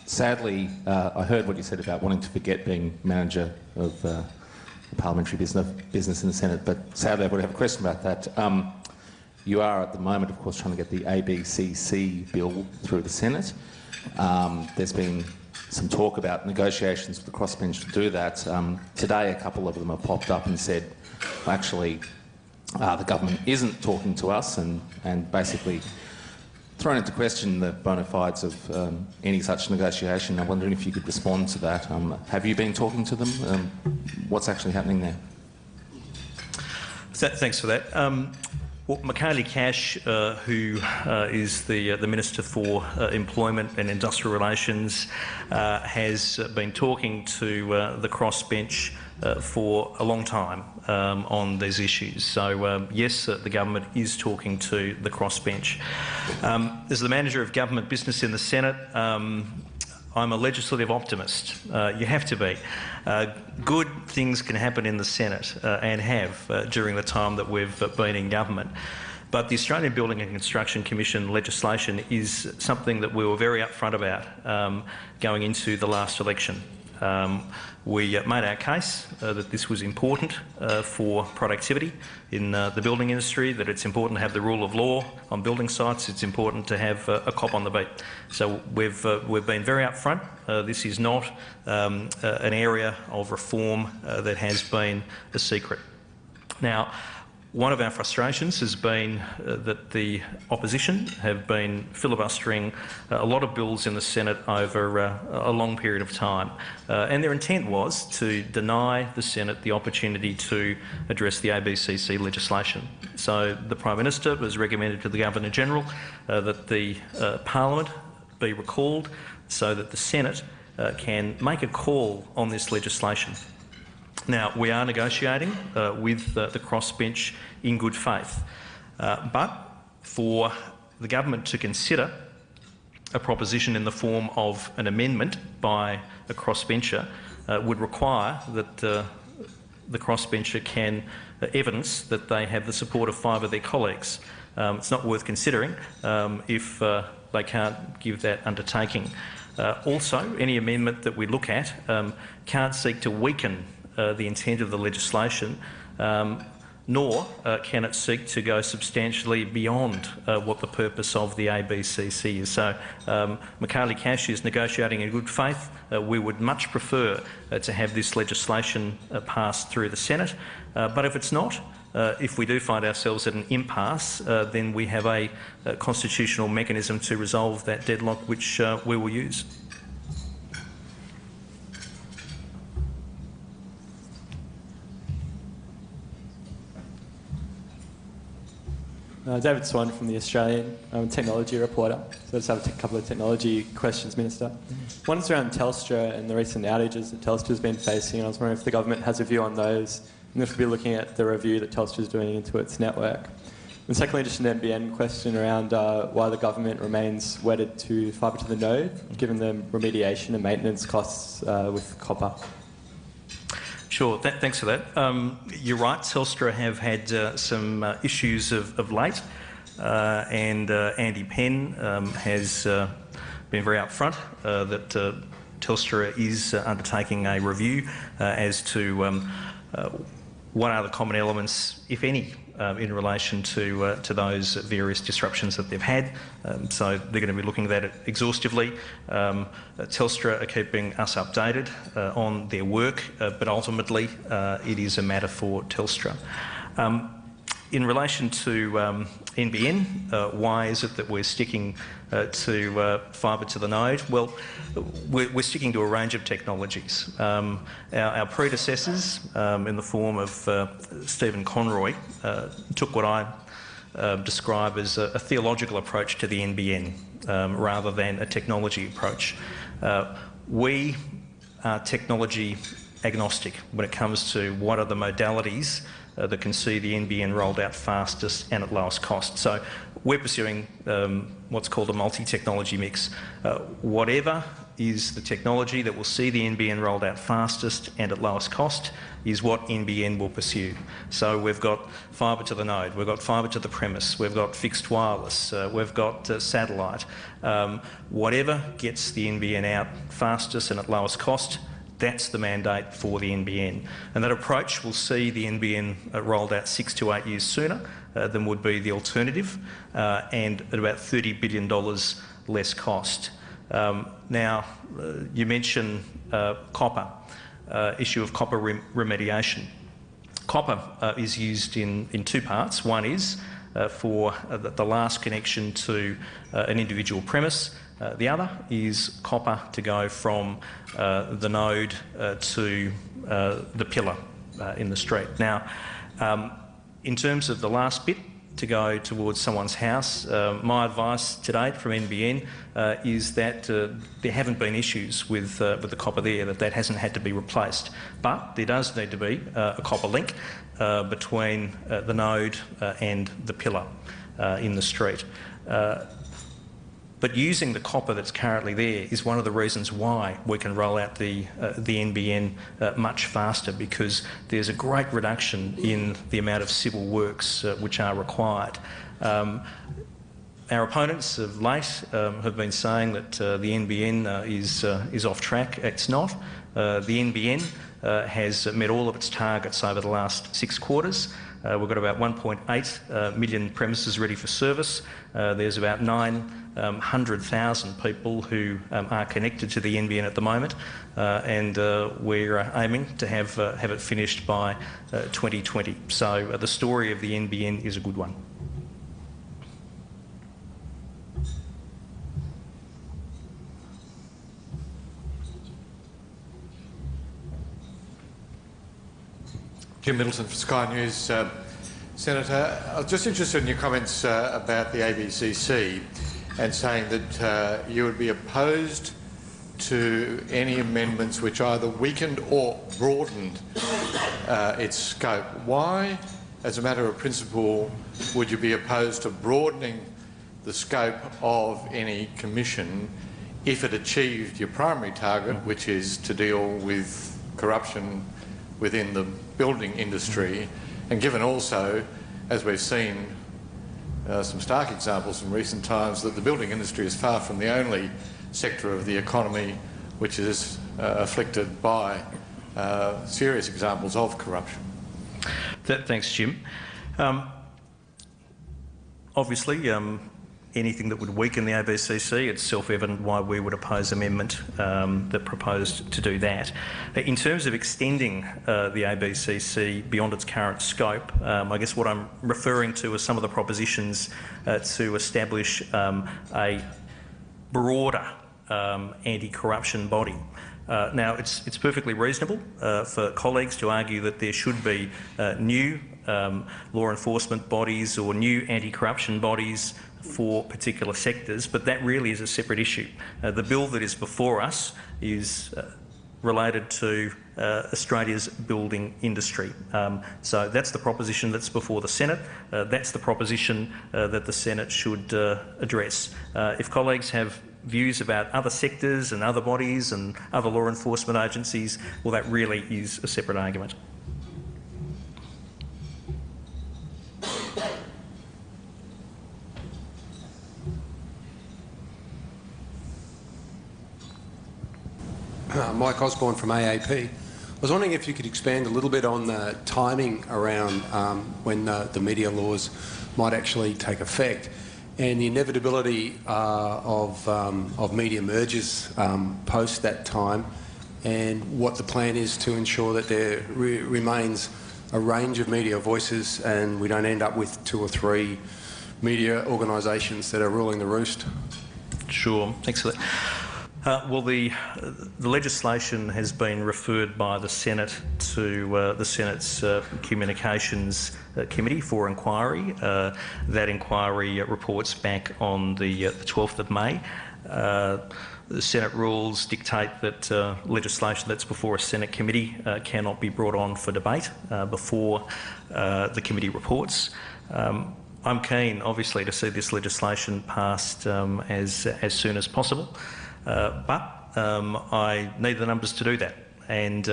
Sadly, I heard what you said about wanting to forget being manager of the parliamentary business in the Senate, but sadly I would have a question about that. You are at the moment, of course, trying to get the ABCC bill through the Senate. There's been some talk about negotiations with the crossbench to do that. Today a couple of them have popped up and said, well, actually, the government isn't talking to us, and basically thrown into question the bona fides of any such negotiation. I'm wondering if you could respond to that. Have you been talking to them? What's actually happening there? Thanks for that. Well, Michaelia Cash, who is the Minister for Employment and Industrial Relations, has been talking to the crossbench for a long time on these issues. So yes, the government is talking to the crossbench. As the Manager of Government Business in the Senate, I'm a legislative optimist. You have to be. Good things can happen in the Senate and have during the time that we've been in government. But the Australian Building and Construction Commission legislation is something that we were very upfront about going into the last election. We made our case that this was important for productivity in the building industry, that it's important to have the rule of law on building sites, it's important to have a cop on the beat. So we've been very upfront. This is not an area of reform that has been a secret. Now, one of our frustrations has been that the opposition have been filibustering a lot of bills in the Senate over a long period of time. And their intent was to deny the Senate the opportunity to address the ABCC legislation. So the Prime Minister has recommended to the Governor-General that the Parliament be recalled so that the Senate can make a call on this legislation. Now, we are negotiating with the crossbench in good faith, but for the government to consider a proposition in the form of an amendment by a crossbencher would require that the crossbencher can evidence that they have the support of 5 of their colleagues. It's not worth considering if they can't give that undertaking. Also, any amendment that we look at can't seek to weaken the intent of the legislation, nor can it seek to go substantially beyond what the purpose of the ABCC is. So Michaelia Cash is negotiating in good faith. We would much prefer to have this legislation passed through the Senate, but if it's not, if we do find ourselves at an impasse, then we have a constitutional mechanism to resolve that deadlock, which we will use. David Swan from The Australian, technology reporter. So I just have a couple of technology questions, Minister. One's around Telstra and the recent outages that Telstra's been facing, and I was wondering if the government has a view on those, and if we'll be looking at the review that Telstra's doing into its network. And secondly, just an NBN question around why the government remains wedded to fibre to the node, given the remediation and maintenance costs with copper. Sure, thanks for that. You're right, Telstra have had some issues of late, and Andy Penn has been very upfront that Telstra is undertaking a review as to what are the common elements, if any, in relation to those various disruptions that they've had. So they're going to be looking at it exhaustively. Telstra are keeping us updated on their work, but ultimately it is a matter for Telstra. In relation to NBN, why is it that we're sticking to fibre to the node? Well, we're sticking to a range of technologies. Our predecessors, in the form of Stephen Conroy, took what I describe as a theological approach to the NBN rather than a technology approach. We are technology agnostic when it comes to what are the modalities that can see the NBN rolled out fastest and at lowest cost. So we're pursuing what's called a multi-technology mix. Whatever is the technology that will see the NBN rolled out fastest and at lowest cost is what NBN will pursue. So we've got fibre to the node, we've got fibre to the premise, we've got fixed wireless, we've got satellite. Whatever gets the NBN out fastest and at lowest cost, that's the mandate for the NBN. And that approach will see the NBN rolled out 6 to 8 years sooner than would be the alternative, and at about $30 billion less cost. Now, you mentioned copper, issue of copper remediation. Copper is used in two parts. One is for the last connection to an individual premise. The other is copper to go from the node to the pillar in the street. Now, in terms of the last bit, to go towards someone's house, my advice to date from NBN is that there haven't been issues with the copper there, that hasn't had to be replaced. But there does need to be a copper link between the node and the pillar in the street. But using the copper that's currently there is one of the reasons why we can roll out the NBN much faster, because there's a great reduction in the amount of civil works which are required. Our opponents of late have been saying that the NBN is off track. It's not. The NBN has met all of its targets over the last 6 quarters. We've got about 1.8 million premises ready for service. There's about 900,000 people who are connected to the NBN at the moment, and we're aiming to have it finished by 2020. So the story of the NBN is a good one. Jim Middleton for Sky News. Senator, I was just interested in your comments about the ABCC and saying that you would be opposed to any amendments which either weakened or broadened its scope. Why, as a matter of principle, would you be opposed to broadening the scope of any commission if it achieved your primary target, which is to deal with corruption within the building industry, and given also, as we've seen some stark examples in recent times, that the building industry is far from the only sector of the economy which is afflicted by serious examples of corruption? Thanks, Jim. Obviously, anything that would weaken the ABCC, it's self-evident why we would oppose amendment that proposed to do that. In terms of extending the ABCC beyond its current scope, I guess what I'm referring to are some of the propositions to establish a broader anti-corruption body. Now, it's perfectly reasonable for colleagues to argue that there should be new law enforcement bodies or new anti-corruption bodies for particular sectors, but that really is a separate issue. The bill that is before us is related to Australia's building industry. So that's the proposition that's before the Senate. That's the proposition that the Senate should address. If colleagues have views about other sectors and other bodies and other law enforcement agencies, well, that really is a separate argument. Mike Osborne from AAP. I was wondering if you could expand a little bit on the timing around when the media laws might actually take effect, and the inevitability of media mergers post that time, and what the plan is to ensure that there remains a range of media voices and we don't end up with 2 or 3 media organisations that are ruling the roost. Sure, thanks for that. Well, the legislation has been referred by the Senate to the Senate's Communications Committee for inquiry. That inquiry reports back on the 12th of May. The Senate rules dictate that legislation that's before a Senate committee cannot be brought on for debate before the committee reports. I'm keen, obviously, to see this legislation passed as soon as possible. But I need the numbers to do that. And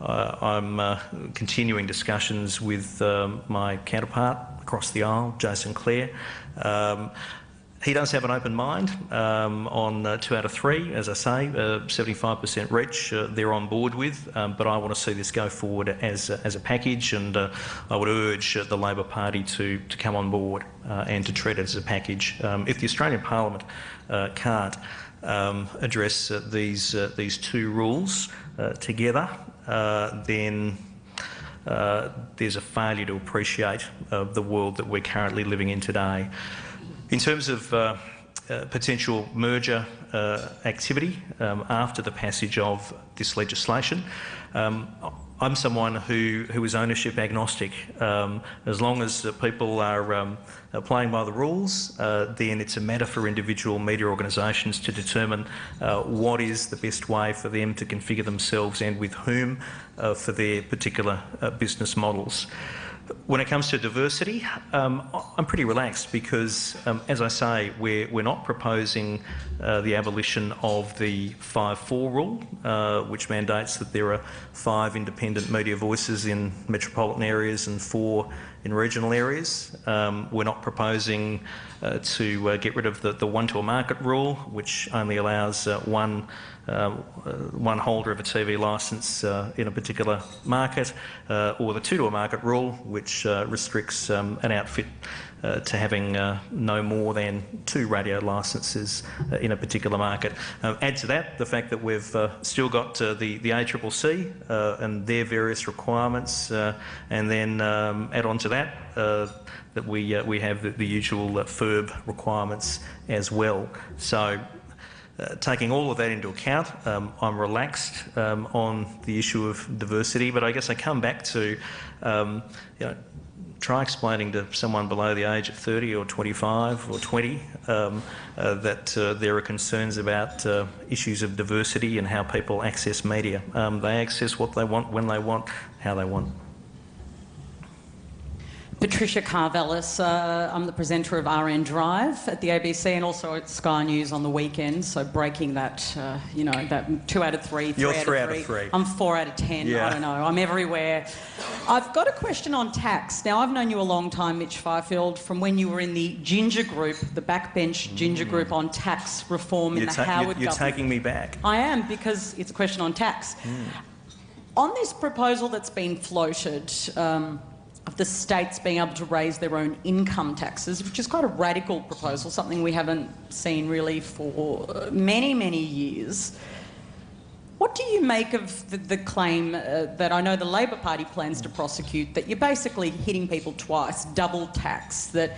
I'm continuing discussions with my counterpart across the aisle, Jason Clare. He does have an open mind on 2 out of 3, as I say, 75% reach they're on board with, but I want to see this go forward as a package, and I would urge the Labor Party to come on board and to treat it as a package. If the Australian Parliament can't address these two rules together, then there's a failure to appreciate the world that we're currently living in today. In terms of potential merger activity after the passage of this legislation, I'm someone who is ownership agnostic. As long as people are playing by the rules, then it's a matter for individual media organisations to determine what is the best way for them to configure themselves and with whom for their particular business models. When it comes to diversity, I'm pretty relaxed because, as I say, we're not proposing the abolition of the 5-4 rule, which mandates that there are 5 independent media voices in metropolitan areas and 4 in regional areas. We're not proposing to get rid of the one-to-a-market rule, which only allows one holder of a TV licence in a particular market, or the 2-to-a-market rule, which restricts an outfit to having no more than 2 radio licences in a particular market. Add to that the fact that we've still got the ACCC and their various requirements, and then add on to that that we have the usual FIRB requirements as well. So, taking all of that into account, I'm relaxed on the issue of diversity, but I guess I come back to, try explaining to someone below the age of 30 or 25 or 20 that there are concerns about issues of diversity and how people access media. They access what they want, when they want, how they want. Patricia Carvelis, I'm the presenter of RN Drive at the ABC and also at Sky News on the weekend, so breaking that, that 2 out of 3, You're 3 3 out of 3. I'm 4 out of 10, yeah. I don't know, I'm everywhere. I've got a question on tax. Now, I've known you a long time, Mitch Fifield, from when you were in the Ginger Group, the backbench Ginger Group on tax reform in the Howard government. You're taking me back. I am, because it's a question on tax. On this proposal that's been floated, of the states being able to raise their own income taxes, which is quite a radical proposal, something we haven't seen really for many, many years. What do you make of the claim that I know the Labor Party plans to prosecute, that you're basically hitting people twice, double tax, that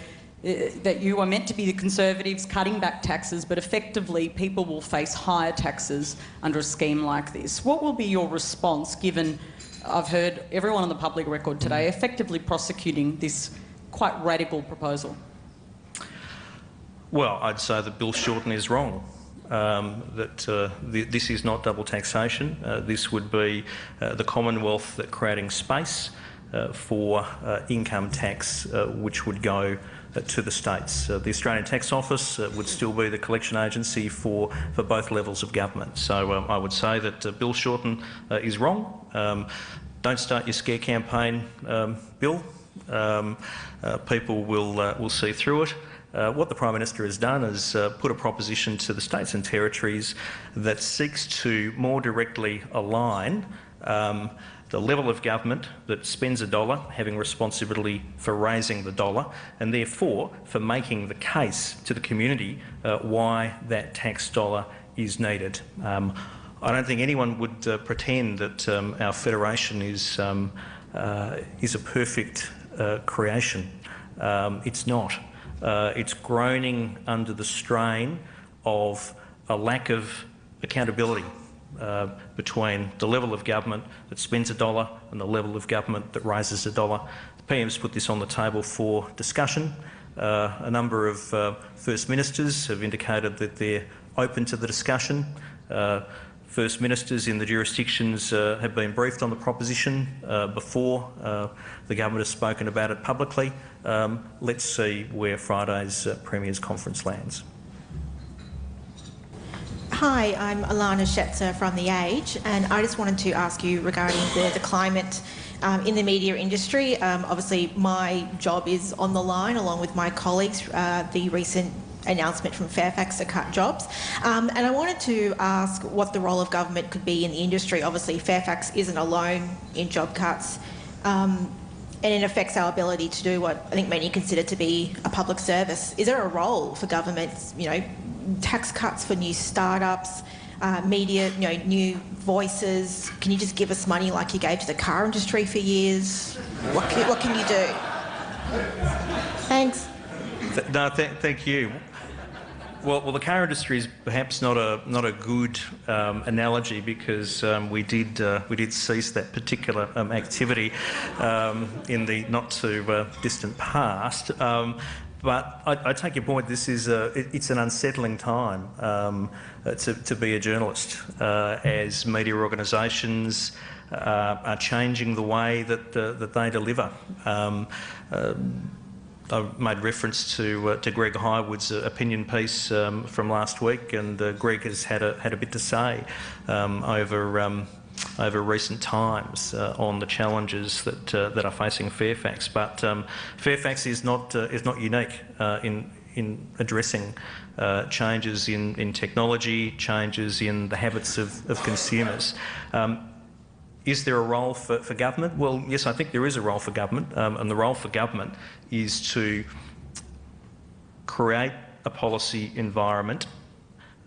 you are meant to be the Conservatives cutting back taxes, but effectively people will face higher taxes under a scheme like this? What will be your response, given I've heard everyone on the public record today effectively prosecuting this quite radical proposal? Well, I'd say that Bill Shorten is wrong, that this is not double taxation. This would be the Commonwealth creating space for income tax, which would go to the states. The Australian Tax Office would still be the collection agency for both levels of government. So I would say that Bill Shorten is wrong. Don't start your scare campaign, Bill. People will see through it. What the Prime Minister has done is put a proposition to the states and territories that seeks to more directly align the level of government that spends a dollar, having responsibility for raising the dollar, and therefore for making the case to the community why that tax dollar is needed. I don't think anyone would pretend that our federation is a perfect creation. It's not. It's groaning under the strain of a lack of accountability between the level of government that spends a dollar and the level of government that raises a dollar. The PM's put this on the table for discussion. A number of First Ministers have indicated that they're open to the discussion. First Ministers in the jurisdictions have been briefed on the proposition before the government has spoken about it publicly. Let's see where Friday's Premier's conference lands. Hi, I'm Alana Schetzer from The Age, and I just wanted to ask you regarding the climate in the media industry. Obviously, my job is on the line, along with my colleagues, the recent announcement from Fairfax to cut jobs. And I wanted to ask what the role of government could be in the industry. Obviously, Fairfax isn't alone in job cuts, and it affects our ability to do what I think many consider to be a public service. Is there a role for governments, you know, tax cuts for new startups, media, you know, new voices? Can you just give us money like you gave to the car industry for years? What can you do? Thanks. Thank you. Well, the car industry is perhaps not a good analogy, because we did cease that particular activity in the not too distant past. But I take your point. This is it's an unsettling time to be a journalist, as media organisations are changing the way that they deliver. I made reference to Greg Highwood's opinion piece from last week, and Greg has had a bit to say over recent times on the challenges that are facing Fairfax. But Fairfax is not unique in addressing changes in technology, changes in the habits of consumers. Is there a role for government? Well, yes, I think there is a role for government, and the role for government is to create a policy environment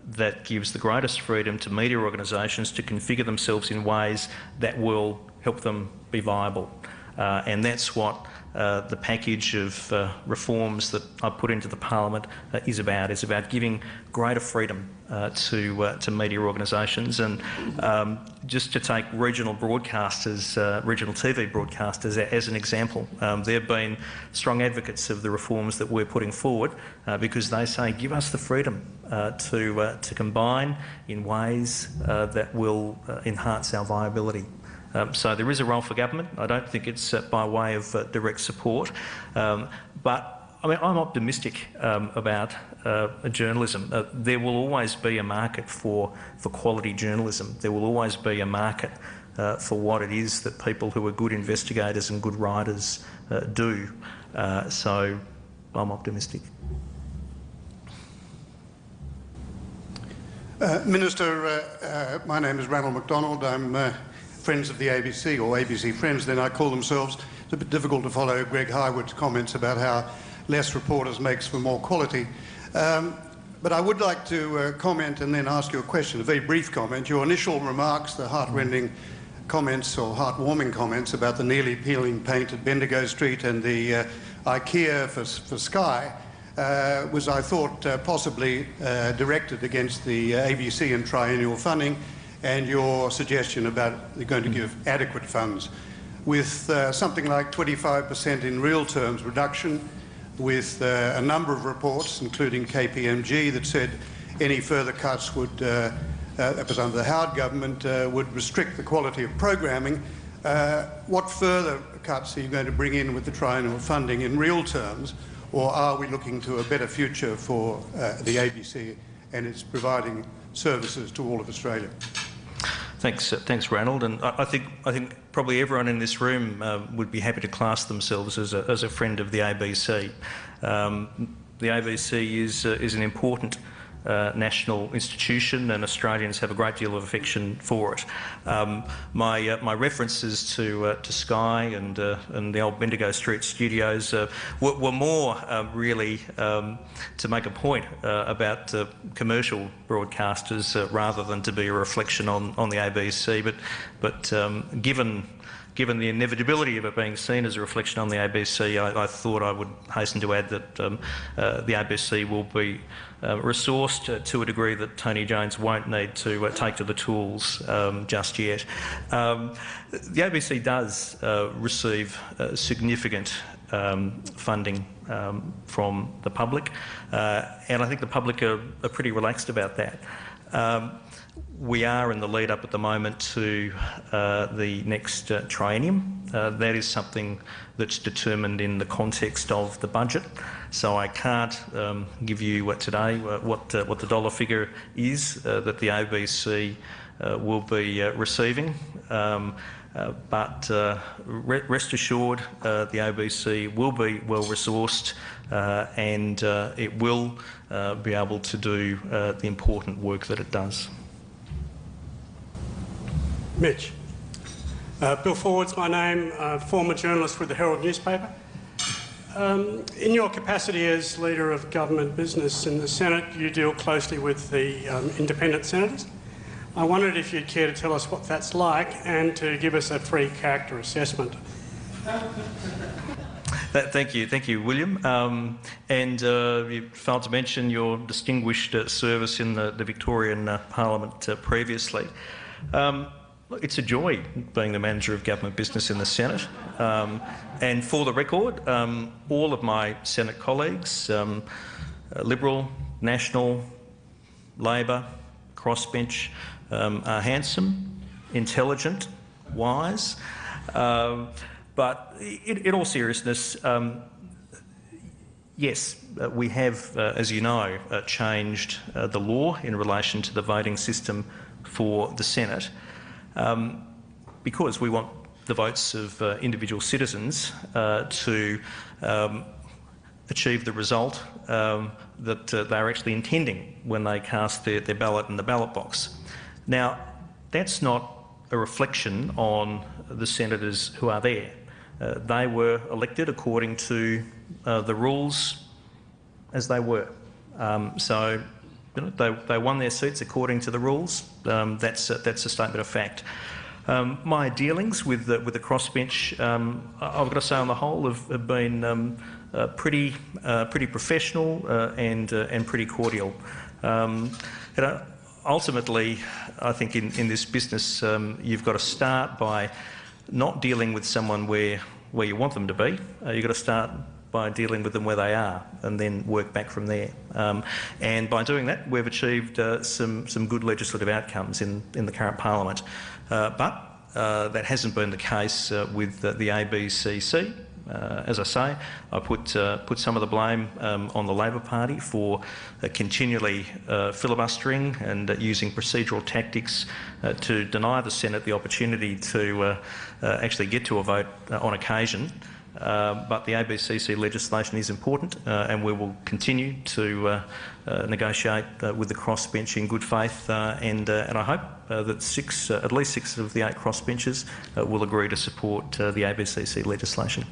that gives the greatest freedom to media organisations to configure themselves in ways that will help them be viable. And that's what the package of reforms that I put into the Parliament is about. It's about giving greater freedom to media organisations. And just to take regional broadcasters, regional TV broadcasters as an example, they've been strong advocates of the reforms that we're putting forward, because they say, give us the freedom to combine in ways that will enhance our viability. So there is a role for government. I don't think it's by way of direct support, but I mean, I'm optimistic about journalism. There will always be a market for quality journalism. There will always be a market for what it is that people who are good investigators and good writers do. So I'm optimistic. Minister, my name is Ranald MacDonald. I'm Friends of the ABC, or ABC Friends, then I call themselves. It's a bit difficult to follow Greg Highwood's comments about how less reporters makes for more quality. But I would like to comment and then ask you a question, a very brief comment. Your initial remarks, the heart-rending comments or heartwarming comments about the nearly peeling paint at Bendigo Street and the IKEA for Sky, was, I thought, possibly directed against the ABC and triennial funding, and your suggestion about they're going to give adequate funds. With something like 25% in real terms reduction, with a number of reports, including KPMG, that said any further cuts would, that was under the Howard government, would restrict the quality of programming. What further cuts are you going to bring in with the triennial funding in real terms, or are we looking to a better future for the ABC and its providing services to all of Australia? Thanks, Ranald. And I think probably everyone in this room would be happy to class themselves as a friend of the ABC. The ABC is an important national institution, and Australians have a great deal of affection for it. My references to Sky and the old Bendigo Street studios were more really to make a point about commercial broadcasters rather than to be a reflection on the ABC. But given the inevitability of it being seen as a reflection on the ABC, I thought I would hasten to add that the ABC will be resourced to a degree that Tony Jones won't need to take to the tools just yet. The ABC does receive significant funding from the public, and I think the public are pretty relaxed about that. we are in the lead up at the moment to the next triennium. That is something that's determined in the context of the budget. So I can't give you today what the dollar figure is that the ABC will be receiving. But rest assured, the ABC will be well resourced and it will be able to do the important work that it does. Mitch. Bill Ford's my name, former journalist with the Herald newspaper. In your capacity as Leader of Government Business in the Senate, you deal closely with the independent senators. I wondered if you'd care to tell us what that's like and to give us a free character assessment. Thank you, William. And you failed to mention your distinguished service in the Victorian Parliament previously. Look, it's a joy being the Manager of Government Business in the Senate. And for the record, all of my Senate colleagues, Liberal, National, Labor, crossbench, are handsome, intelligent, wise. But in all seriousness, yes, we have, as you know, changed the law in relation to the voting system for the Senate. Because we want the votes of individual citizens to achieve the result that they're actually intending when they cast their ballot in the ballot box. Now, that's not a reflection on the senators who are there. They were elected according to the rules as they were. So you know, they won their seats according to the rules. That's a statement of fact. My dealings with the crossbench, I've got to say, on the whole, have been pretty professional and pretty cordial. Ultimately, I think in this business, you've got to start by not dealing with someone where you want them to be. You've got to start by dealing with them where they are and then work back from there. And by doing that, we've achieved some good legislative outcomes in the current Parliament. But that hasn't been the case with the ABCC. As I say, I put some of the blame on the Labor Party for continually filibustering and using procedural tactics to deny the Senate the opportunity to actually get to a vote on occasion. But the ABCC legislation is important and we will continue to negotiate with the crossbench in good faith and I hope that at least six of the 8 crossbenchers will agree to support the ABCC legislation.